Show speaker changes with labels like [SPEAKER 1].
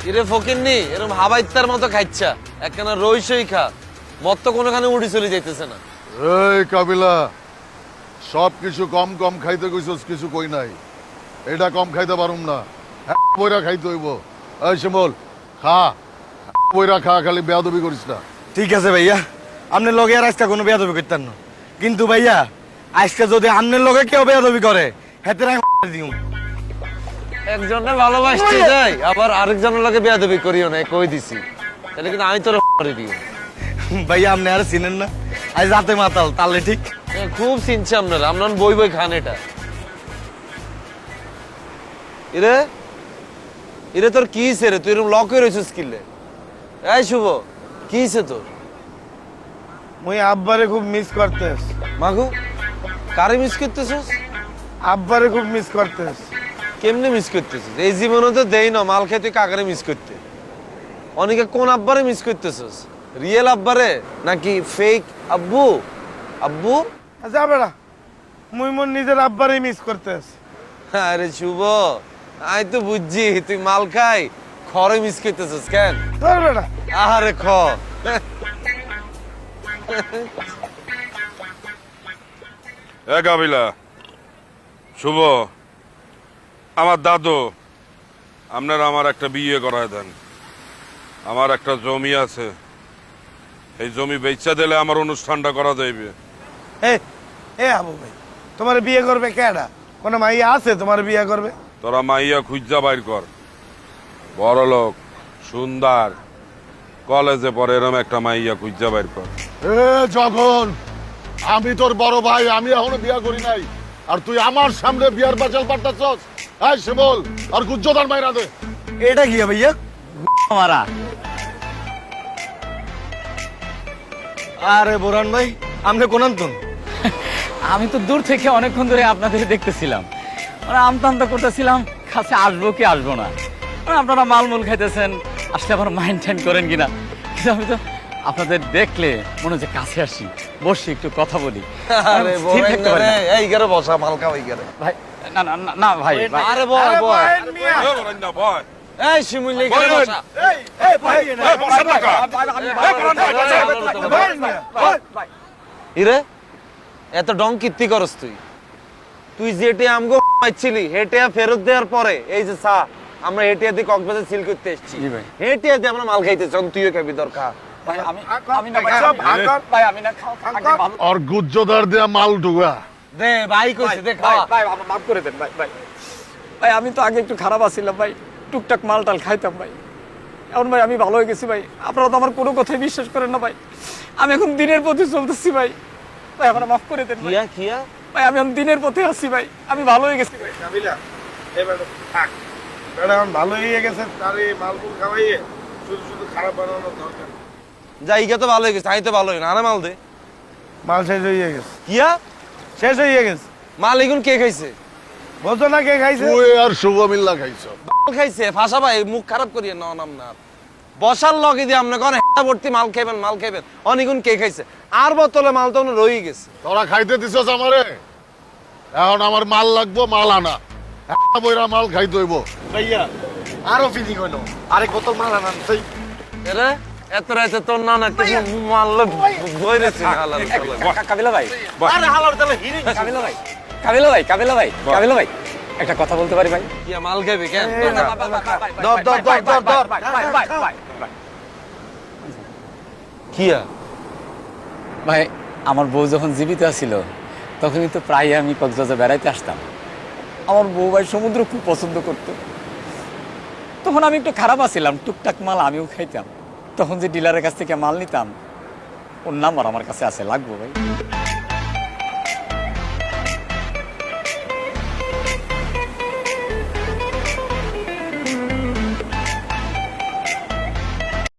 [SPEAKER 1] ইরে ফকিন্নি এরকম হাবাইত্তার মতো খাইচ্ছা একখানা রইসই খা মত তো কোনোখানে উড়ি চলে যাইতেছে না।
[SPEAKER 2] এই কাবিলা, সব কিছু কম কম খাইতে কইছস, কিছু কই নাই। এটা কম খাইতে পারুম না, বইরা খাইতে হইব। এই শিমল, খা বইরা খা, খালি বেয়াদবি করিস না।
[SPEAKER 3] ঠিক আছে ভাইয়া, আপনার লগে আর আজকে কোনো বেয়াদবি করতেন না, কিন্তু ভাইয়া আজকে যদি আপনার লগে কেউ বেয়াদবি করে হেতে দিও।
[SPEAKER 1] একজনে ভালোবাসতে যাই আবার আরেকজনের লগে বেয়াদবি করিও না, কই দিছি। তাহলে কিন্তু আমি তোর করে দিও।
[SPEAKER 3] ভাইয়া আপনি আর চিনেন না, আজ রাতে মাতাল তাহলে ঠিক।
[SPEAKER 1] খুব চিনছি আপনারা, আপনার বই বই খান এটা। ইরে ইরে তোর কি হইছে রে? তুই এরকম লক হয়ে রয়েছিস কিলে? এই শুভ, কি হইছে তোর?
[SPEAKER 3] মুই আব্বারে খুব মিস করতেস।
[SPEAKER 1] মাগু, কারে মিস করতেছিস?
[SPEAKER 3] আব্বারে খুব মিস করতেস।
[SPEAKER 1] কেমনে মিস করতেছিস? এই জীবনে তো দেই না মাল খেয়ে তুই কাকারে মিস করতে। অনেকে কোন আব্বারে মিস করতেছিস? রিয়েল আব্বারে নাকি ফেক আব্বু? আব্বু
[SPEAKER 3] আচ্ছা বেড়া, মুই মোর নিজের আব্বারে মিস করতেস।
[SPEAKER 1] আরে শুভ, আমি তো বুঝছি তুই মাল খাই খরে মিস করতেছিস কেন?
[SPEAKER 3] ধর বেড়া।
[SPEAKER 1] আরে খ
[SPEAKER 4] এ কাবিলা, শুভ, আমার দাদু, আপনারা আমার একটা বিয়ে করায় দেন। আমার একটা জমি আছে, এই জমি বেচা দিলে আমার অনুষ্ঠানটা করা যাইবে।
[SPEAKER 3] এ আবু ভাই, তোমার বিয়ে করবে কেডা? কোন মাইয়া আছে তোমার বিয়ে করবে?
[SPEAKER 4] তোরা মাইয়া খুঁজা বাইর কর, বড় লোক, সুন্দর, কলেজে পড়ে এরম একটা মাইয়া খুঁজা বাইর কর।
[SPEAKER 2] এ যখন আমি তোর বড় ভাই, আমি এখনো বিয়া করি নাই, আর তুই আমার সামনে বিয়ার বাচাল পাঠাচ্ছস? এই শিমল, আর গুজ্জদার মাইরা দে।
[SPEAKER 3] এটা কি ভাইয়া? মারা। আরে বোরান ভাই, আপনি কোন আনতুন?
[SPEAKER 5] আমি তো দূর থেকে অনেকক্ষণ ধরে আপনাদের দেখতেছিলাম, মানে আমতা আমতা করতেছিলাম কাছে আসবো কি আসবো না। মানে আপনারা মালমূল খাইতেছেন, আসলে আবার মাইন্ড টাইন্ড করেন কিনা, কিন্তু আমি তো আপনাদের দেখলে মনে হচ্ছে কাছে আসি, বসি একটু কথা বলি।
[SPEAKER 1] আরে
[SPEAKER 5] স্থির থাকতে পারি না।
[SPEAKER 1] এই গেরে বসা মাল খাওয়াই গেরে।
[SPEAKER 5] ভাই না না না, না ভাই ভাই।
[SPEAKER 1] আরে বয় বয়।
[SPEAKER 4] এ বরেন্দ্র, বয়।
[SPEAKER 1] এই শিমুল গেরে বসা।
[SPEAKER 4] এ, বসেন না কা?
[SPEAKER 1] ইরে এত ডং কীর্তি করস তুই? তুই যেটে আমগো পাইছিলি হেটে ফেরত দেওয়ার পরে এই যে চা আমরা হেটিয়া দিয়ে কক্সবাজার সিল করতে এসেছি,
[SPEAKER 5] জি ভাই।
[SPEAKER 1] হেটিয়া দিয়ে আমরা মাল খাইতেছি, তুইও খাবি দরকার।
[SPEAKER 5] ভাই আমি না ভাই, আমি না খাওয়া ভালো।
[SPEAKER 2] আর গুজ্জদার দেয়া মাল ঢুকা
[SPEAKER 1] দে ভাই কইছে দে
[SPEAKER 5] ভাই
[SPEAKER 1] খাওয়া।
[SPEAKER 5] ভাই আমাকে মাফ করে দেন ভাই। ভাই ভাই আমি তো আগে একটু খারাপ আছিলাম ভাই, টুকটাক মাল টাল খাইতাম ভাই। এখন ভাই আমি ভালো হয়ে গেছি ভাই, আপনারা তো আমার কোনো কথাই বিশ্বাস করেন না ভাই। আমি এখন দিনের পথে চলতেছি ভাই। ভাই আমার মাফ করে দেন ভাই।
[SPEAKER 1] কিয়া কিয়া
[SPEAKER 5] ভাই আমি এখন দিনের পথে আসছি ভাই, আমি ভালো হয়ে গেছি ভাই।
[SPEAKER 3] কাবিলা, এবার থাক। বেড়া এখন ভালো হয়ে গেছে, তার এই মালপুর খাওয়াইয়ে শুধু শুধু খারাপ বানানোর দরকার।
[SPEAKER 1] যা ইগা তো ভালো হয়ে গেছে, আমি তো ভালো হই না। আরে মাল দে।
[SPEAKER 3] মাল শেষ হয়ে গেছে,
[SPEAKER 1] কিয়া
[SPEAKER 3] শেষ হয়ে গেছে।
[SPEAKER 1] মাল এগুন কে খাইছে?
[SPEAKER 3] বলছো না কে খাইছে?
[SPEAKER 2] তুই আর শুভ মিল্লা খাইছ।
[SPEAKER 1] মাল খাইছে ফাঁসা ভাই, মুখ খারাপ করিয়ে না নাম না। বসার লগে দিয়ে আপনি কোন হেটা ভর্তি মাল খাইবেন মাল খাইবেন, অনিগুন কে খাইছে? আর বোতলে মাল তো রয়ে গেছে।
[SPEAKER 2] তোরা খাইতে দিছস আমারে, এখন আমার মাল লাগবো, মাল আনা। বইরা মাল খাইতে হইব।
[SPEAKER 3] ভাইয়া আরো ফিজি কইন, আরেক বোতল মাল আনান সেই।
[SPEAKER 1] এরে এত রাতে তোর না না কিছু মারলে বইরেছি না হালাল।
[SPEAKER 5] কাবিলা ভাই,
[SPEAKER 3] আরে হালার তাহলে হিরিং।
[SPEAKER 5] কাবিলা ভাই, কাবিলা ভাই, কাবিলা ভাই, কাবিলা ভাই, একটা কথা বলতে পারি ভাই?
[SPEAKER 1] কিয়া মাল খাইবে কেন?
[SPEAKER 5] ধর ধর ধর ধর ধর
[SPEAKER 1] কিয়া
[SPEAKER 5] ভাই, আমার বউ যখন জীবিত ছিল তখন কিন্তু প্রায় আমি কক্সবাজার বেড়াইতে আসতাম। আমার বউ ভাই সমুদ্র খুব পছন্দ করতো। তখন আমি একটু খারাপ আছিলাম, টুকটাক মাল আমিও খাইতাম। তখন যে ডিলারের কাছ থেকে মাল নিতাম, ওর নাম্বার আমার কাছে আছে, লাগবো ভাই?